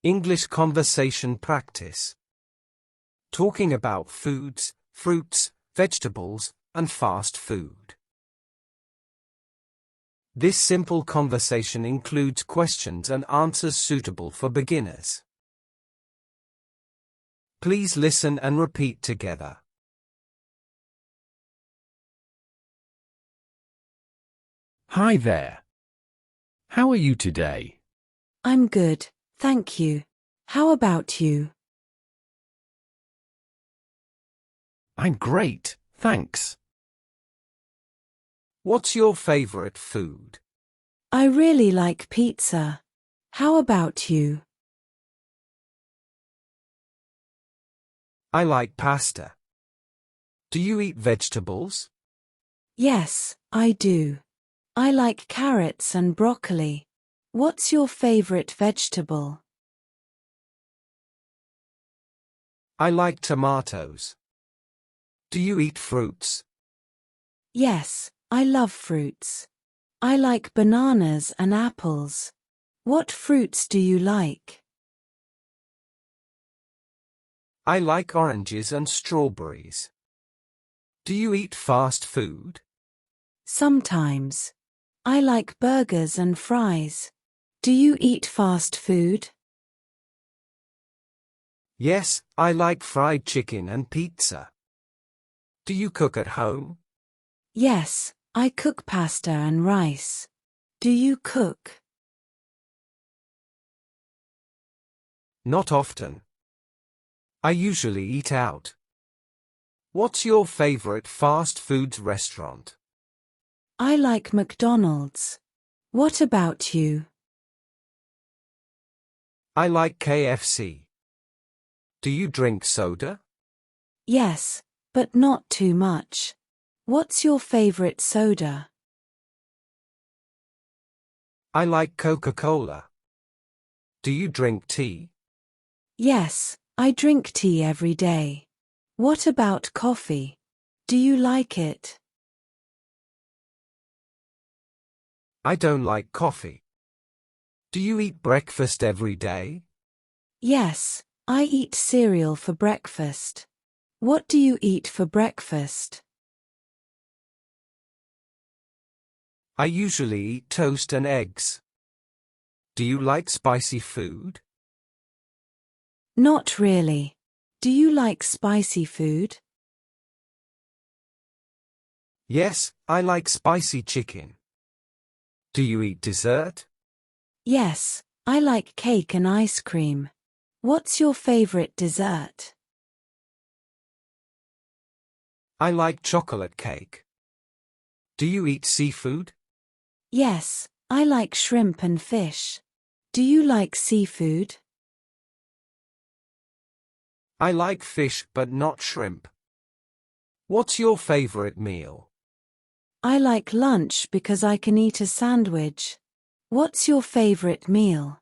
English conversation practice. Talking about foods, fruits, vegetables, and fast food. This simple conversation includes questions and answers suitable for beginners. Please listen and repeat together. Hi there. How are you today? I'm good, thank you. How about you? I'm great, thanks. What's your favorite food? I really like pizza. How about you? I like pasta. Do you eat vegetables? Yes, I do. I like carrots and broccoli. What's your favorite vegetable? I like tomatoes. Do you eat fruits? Yes, I love fruits. I like bananas and apples. What fruits do you like? I like oranges and strawberries. Do you eat fast food? Sometimes. I like burgers and fries. Do you eat fast food? Yes, I like fried chicken and pizza. Do you cook at home? Yes, I cook pasta and rice. Do you cook? Not often. I usually eat out. What's your favorite fast foods restaurant? I like McDonald's. What about you? I like KFC. Do you drink soda? Yes, but not too much. What's your favorite soda? I like Coca-Cola. Do you drink tea? Yes, I drink tea every day. What about coffee? Do you like it? I don't like coffee. Do you eat breakfast every day? Yes, I eat cereal for breakfast. What do you eat for breakfast? I usually eat toast and eggs. Do you like spicy food? Not really. Do you like spicy food? Yes, I like spicy chicken. Do you eat dessert? Yes, I like cake and ice cream. What's your favorite dessert? I like chocolate cake. Do you eat seafood? Yes, I like shrimp and fish. Do you like seafood? I like fish but not shrimp. What's your favorite meal? I like lunch because I can eat a sandwich. What's your favorite meal?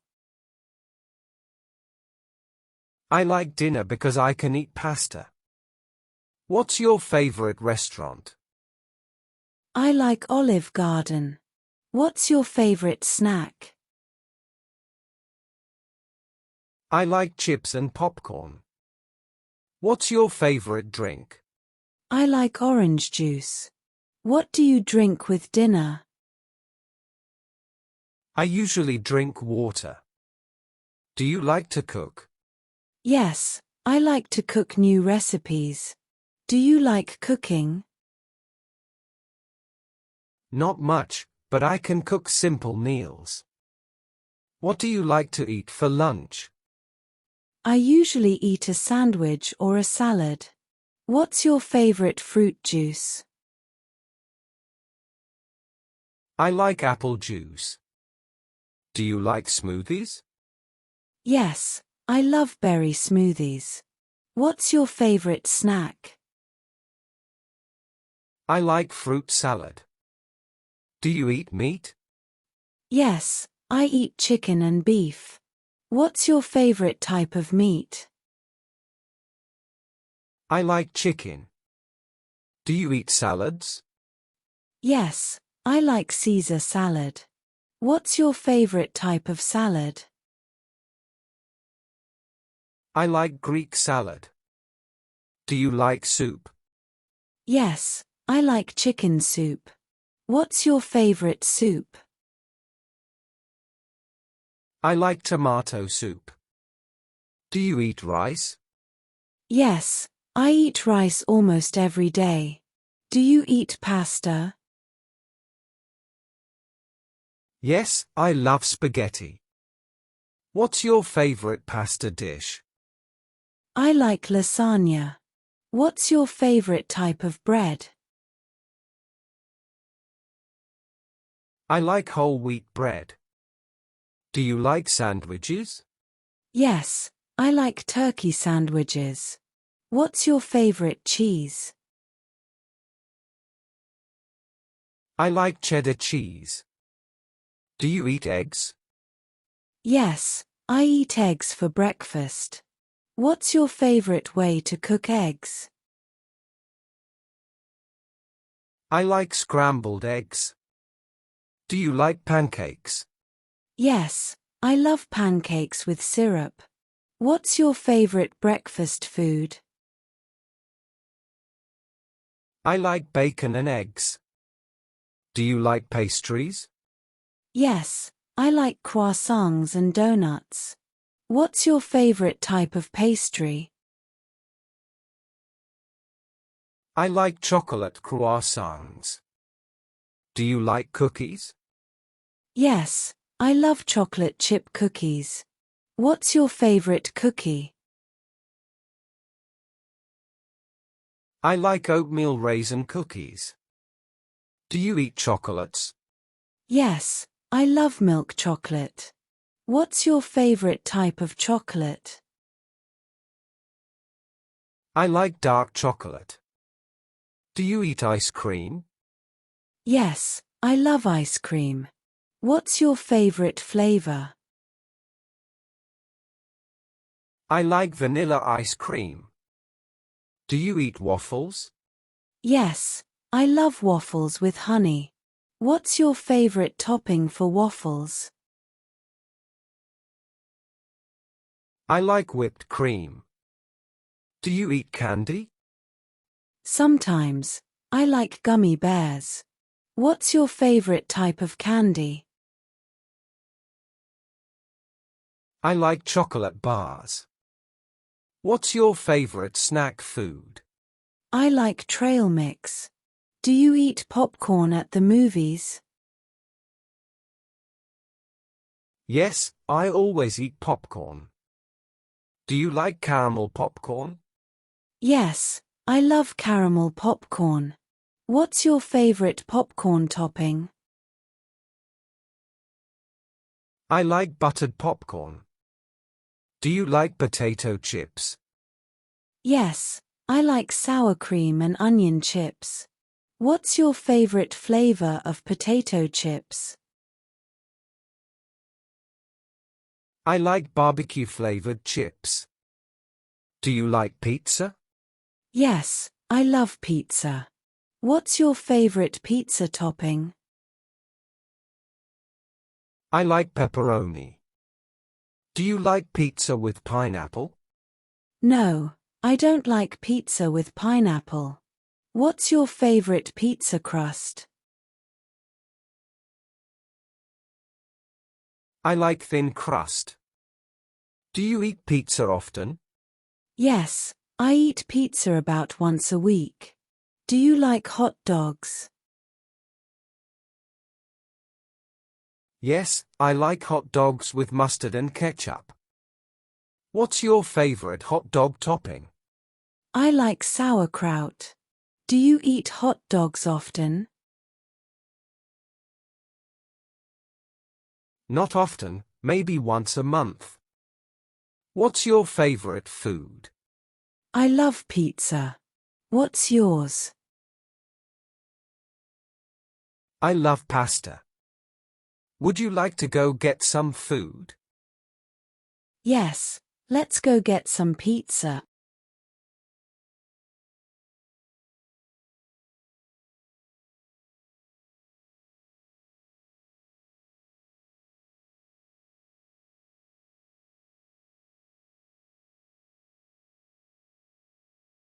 I like dinner because I can eat pasta. What's your favorite restaurant? I like Olive Garden. What's your favorite snack? I like chips and popcorn. What's your favorite drink? I like orange juice. What do you drink with dinner? I usually drink water. Do you like to cook? Yes, I like to cook new recipes. Do you like cooking? Not much, but I can cook simple meals. What do you like to eat for lunch? I usually eat a sandwich or a salad. What's your favorite fruit juice? I like apple juice. Do you like smoothies? Yes, I love berry smoothies. What's your favorite snack? I like fruit salad. Do you eat meat? Yes, I eat chicken and beef. What's your favorite type of meat? I like chicken. Do you eat salads? Yes, I like Caesar salad. What's your favorite type of salad? I like Greek salad. Do you like soup? Yes, I like chicken soup. What's your favorite soup? I like tomato soup. Do you eat rice? Yes, I eat rice almost every day. Do you eat pasta? Yes, I love spaghetti. What's your favorite pasta dish? I like lasagna. What's your favorite type of bread? I like whole wheat bread. Do you like sandwiches? Yes, I like turkey sandwiches. What's your favorite cheese? I like cheddar cheese. Do you eat eggs? Yes, I eat eggs for breakfast. What's your favorite way to cook eggs? I like scrambled eggs. Do you like pancakes? Yes, I love pancakes with syrup. What's your favorite breakfast food? I like bacon and eggs. Do you like pastries? Yes, I like croissants and donuts. What's your favorite type of pastry? I like chocolate croissants. Do you like cookies? Yes, I love chocolate chip cookies. What's your favorite cookie? I like oatmeal raisin cookies. Do you eat chocolates? Yes, I love milk chocolate. What's your favorite type of chocolate? I like dark chocolate. Do you eat ice cream? Yes, I love ice cream. What's your favorite flavor? I like vanilla ice cream. Do you eat waffles? Yes, I love waffles with honey. What's your favorite topping for waffles? I like whipped cream. Do you eat candy? Sometimes, I like gummy bears. What's your favorite type of candy? I like chocolate bars. What's your favorite snack food? I like trail mix. Do you eat popcorn at the movies? Yes, I always eat popcorn. Do you like caramel popcorn? Yes, I love caramel popcorn. What's your favorite popcorn topping? I like buttered popcorn. Do you like potato chips? Yes, I like sour cream and onion chips. What's your favorite flavor of potato chips? I like barbecue flavored chips. Do you like pizza? Yes, I love pizza. What's your favorite pizza topping? I like pepperoni. Do you like pizza with pineapple? No, I don't like pizza with pineapple. What's your favorite pizza crust? I like thin crust. Do you eat pizza often? Yes, I eat pizza about once a week. Do you like hot dogs? Yes, I like hot dogs with mustard and ketchup. What's your favorite hot dog topping? I like sauerkraut. Do you eat hot dogs often? Not often, maybe once a month. What's your favorite food? I love pizza. What's yours? I love pasta. Would you like to go get some food? Yes, let's go get some pizza.